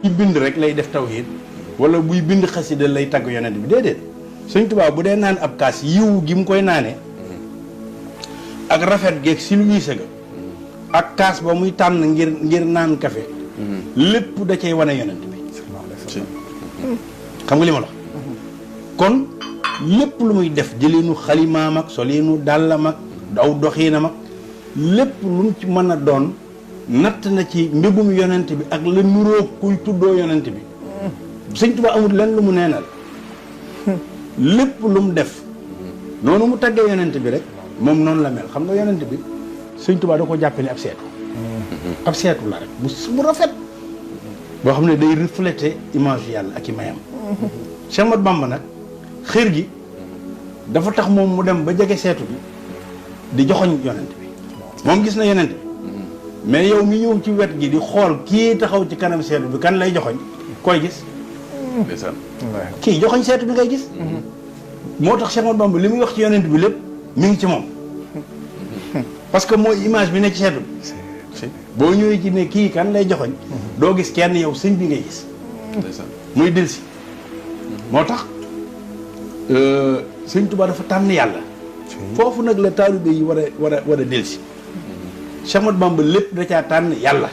buy bind rek lay def tawhid wala buy bind xasida lay tagg yonent bi déedéet Sëñ Tuubaa bu dee naan ab kaas yiw gi mu koy naane ak rafet geeg si lu ñuy sëga ak kaas ba muy tànn ngir naan café lépp da cay wane yonent bi xam nga li ma la kon lépp lu muy def jëleenu xalimaam ak soleenu dàllam ak daw doxiinam ak lépp lu mu ci mën a doon natt na ci mbégum yonent bi ak la nuróo kuy tuddoo yonent bi Sëñ Tuubaa amul lenn lu mu neenal lépp lu mu def noonu mu taggee yonent bi rek moom noonu la mel xam nga yonent bi Sëñ Tuubaa da ko jàppe ni ab seetu la rek bu rafet boo xam ne day refléter image yàlla ak i mayam Cheikh Ahmadou Bamba nag xër gi dafa tax moom mu dem ba jege seetu bi di joxoñ yonent bi moom gis na yonent bi mais yow mi ñëw ci wet gi di xool kii taxaw ci kanam seetu bi kan lay joxoñ koy gis kii joxoñ seetu bi ngay gis moo tax Cheikh Ahmadou Bamba li muy wax ci yonent bi lépp mi ngi ci moom parce que mooy image bi ne ci seetu bi boo ñëwee ci ne kii kan lay joxoñ doo gis kenn yow sëñ bi ngay gis muy delsi moo tax Sëñ Tuubaa dafa tànn yàlla foofu nag la taalibe yi war a delsi Cheikh Ahmadou Bamba lépp da caa tànn yàlla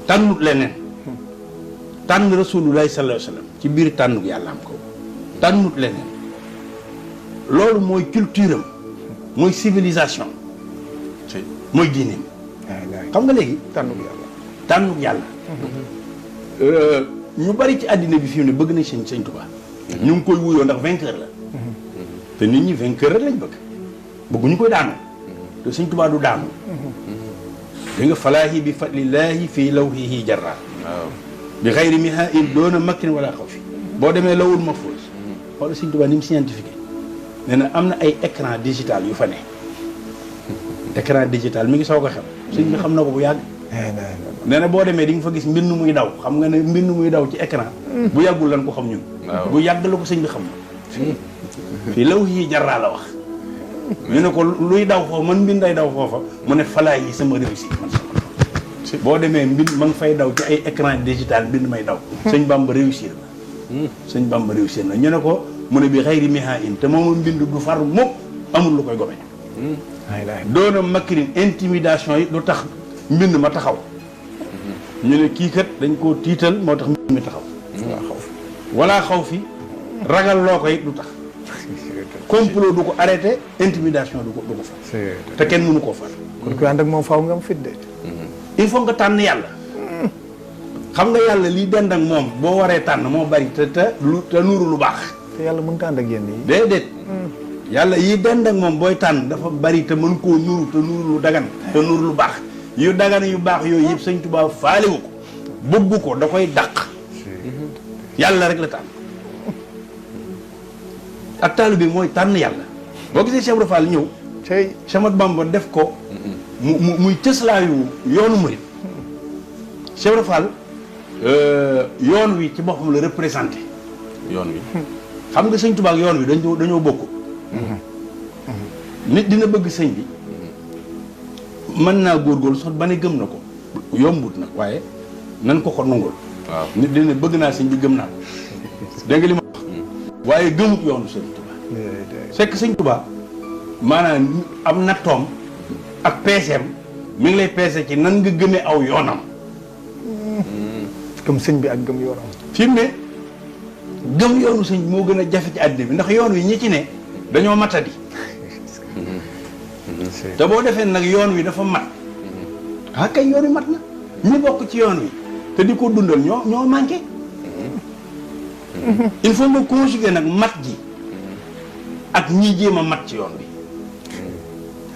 tànnut leneen tànn rasulullahi sallallahu alayhi wa sallam ci biir tànnuk yàlla am ko tànnut leneen loolu mooy culture am mooy civilisation mooy diineem xam nga léegi tànnuk yàlla ñu bari ci àddina bi fi mu ne bëgg nañ Sëñ Tuubaa ñu ngi koy wuyoo ndax vainqueur la te nit ñi vainqueur rek lañ bëgg bëgguñu koy daanu te Sëñ Tuubaa du daanu di nga falaahi bi fadlillaahi fii lawhihi jarra bi xayri miha in doona makkin wala xaw fi boo demee lawul mahfuus xoolal Sëñ Tuubaa ni mu scientifique nee na am na ay écran digital yu fa ne écran digital mi ngi soog a xam sëñ bi xam na ko bu yàgg nee na boo demee di nga fa gis mbind muy daw xam nga ne mbind muy daw ci écran bu yàggul lan ko xam ñun bu yàgg la ko sëñ bi xam na fii lawhihi jarra la wax ñu ne ko luy daw foofu man mbinday daw foofa mu ne falaa yi sama réussite man sama boo demee mbind ma ngi fay daw ci ay écran digital mbind may daw sëñ Bamba réussir na sëñ Bamba réussir na ñu ne ko mu ne bi xayri miha in te moom mbind du far mukk amul lu koy gome doona makkirin intimidation yi du tax mbind ma taxaw ñu ne kii kat dañ koo tiital moo tax mbind mi taxaw wala xaw fi ragal loo ko it du tax complot du ko arrêté intimidation du ko far te kenn mënu koo far kon ku ànd ak moom faaw nga am fit de il faut nga tànn yàlla xam nga yàlla liy dend ak moom boo waree tànn moo bari te nuuru lu baax te yàlla mën ta ànd ak yenn yi déedéet yàlla yi dend ak moom booy tànn dafa bari te mën koo nuru te nuru lu dagan te nuru lu baax yu dagan yu baax yooyu yëpp Sëñ Tuubaa faalewu ko bëggu ko da koy dàq yàlla rek la tànn ak taalibe bi mooy tànn yàlla boo gisee Cheikh Ibra Fall ñëw Cheikh Ahmadou Bamba def ko muy cëslaayu yoonu murit Cheikh Ibra Fall yoon wi ci boppam la représenté yoon wi xam nga Sëñ Tuubaa ak yoon wi dañoo bokk nit dina bëgg sëñ bi mën naa góorgóorlu sax ba ne gëm na ko yombut nag waaye nan ko nangul waaw nit dina bëgg naa sëñ bi gëm naa ko dégg nga li ma wax waaye gëmut yoonu Sëñ Tuubaa c'est que Sëñ Tuubaa maanaam am nattoom ak peeseem mi ngi lay peese ci nan nga gëmee aw yoonam gëm sëñ bi ak gëm yoonam fi mu ne gëm yoonu sëñ moo gën a jafe ci àddina bi ndax yoon wi ñi ci ne dañoo matadi te boo defee nag yoon wi dafa mat ah kay yoon wi mat na ñi bokk ci yoon wi te di ko dundal ñoo manqué il faut nga conjuguer nag mat ji ak ñi jéem a mat ci yoon bi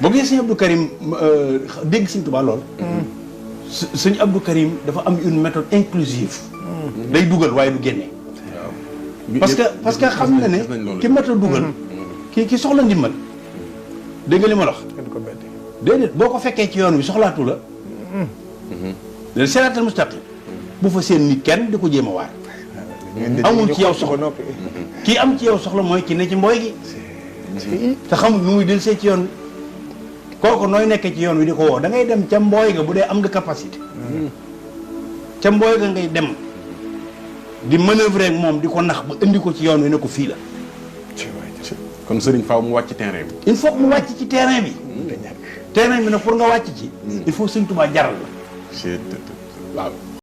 boo gisee sëñ Abdou Karim dégg Sëñ Tuubaa lool sëñ Abdou Karim dafa am une méthode inclusive day dugal waaye du génne parce que xam nga ne ki mat a dugal ki soxla ndimbal dégg nga li ma la wax déedéet boo ko fekkee ci yoon wi soxlaatu la leen siraatal mustaqim bu fa seen nit kenn di ko jéem a waar amul ci yow soxla kii am ci yow soxla mooy ki ne ci mbooy gi te xamul nu muy del see ci yoon wi kooku nooy nekkee ci yoon wi di ko woo da ngay dem ca mbooy ga bu dee am nga capacité ca mbooy ga ngay dem di manœuvrer ak moom di ko nax ba indi ko ci yoon wi ne ko fii la. kon sëriñ faaw mu wàcc terrain bi. il faut que mu wàcc ci terrain bi. terrain bi nag pour nga wàcc ci. il faut Sëñ Tuubaa jaral la. waaw.